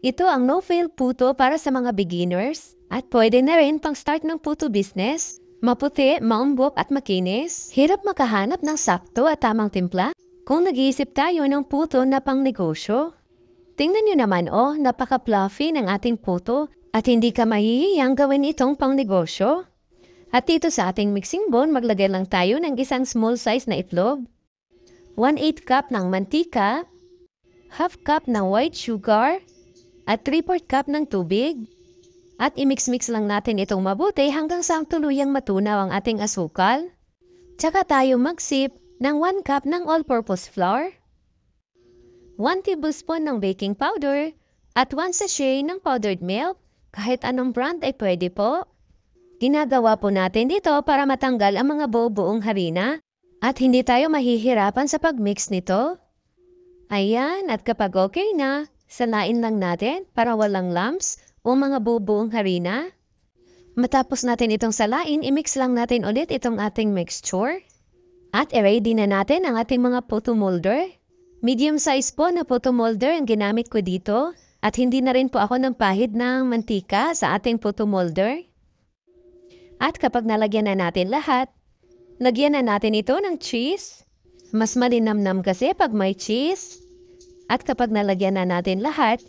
Ito ang no-fail puto para sa mga beginners at pwede na rin pang start ng puto business. Maputi, maumbok at makinis. Hirap makahanap ng sakto at tamang timpla kung nag-iisip tayo ng puto na pang negosyo. Tingnan nyo naman napaka-fluffy ng ating puto at hindi ka mahihiyang gawin itong pang negosyo. At dito sa ating mixing bowl, maglagay lang tayo ng isang small size na itlog, 1/8 cup ng mantika, half cup ng white sugar, at 3/4 cup ng tubig. At i-mix-mix lang natin itong mabuti hanggang sa tuluyang matunaw ang ating asukal. Tsaka tayo magsip ng 1 cup ng all-purpose flour, 1 tablespoon ng baking powder, at 1 sachet ng powdered milk. Kahit anong brand ay pwede po. Ginagawa po natin dito para matanggal ang mga buo-buong harina at hindi tayo mahihirapan sa pagmix nito. Ayan, at kapag okay na, salain lang natin para walang lumps o mga buo-buong harina. Matapos natin itong salain, i-mix lang natin ulit itong ating mixture. At i-ready na natin ang ating mga puto molder. Medium size po na puto molder ang ginamit ko dito at hindi na rin po ako nagpahid ng mantika sa ating puto molder. At kapag nalagyan na natin lahat, lagyan na natin ito ng cheese. Mas malinamnam kasi pag may cheese. At kapag nalagyan na natin lahat,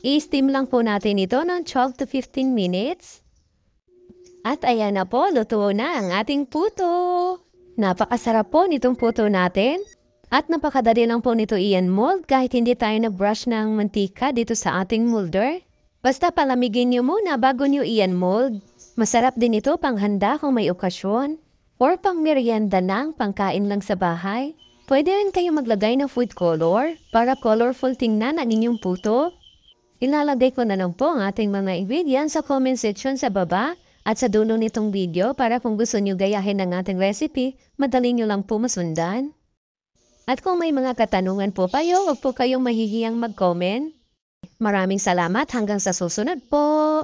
i-steam lang po natin ito ng 12 to 15 minutes. At ayan na po, luto na ang ating puto. Napakasarap po nitong puto natin. At napakadali lang po nito i-mold kahit hindi tayo nag-brush ng mantika dito sa ating molder. Basta palamigin nyo muna bago nyo i-mold. Masarap din ito panghanda kung may okasyon or pang merienda ng pangkain lang sa bahay. Pwede rin kayo maglagay ng food color para colorful tingnan ang inyong puto. Ilalagay ko na lang po ang ating mga ingredients sa comment section sa baba at sa dulo nitong video para kung gusto nyo gayahin ang ating recipe, madali nyo lang po masundan. At kung may mga katanungan po kayo, huwag po kayong mahihiyang mag-comment. Maraming salamat hanggang sa susunod po!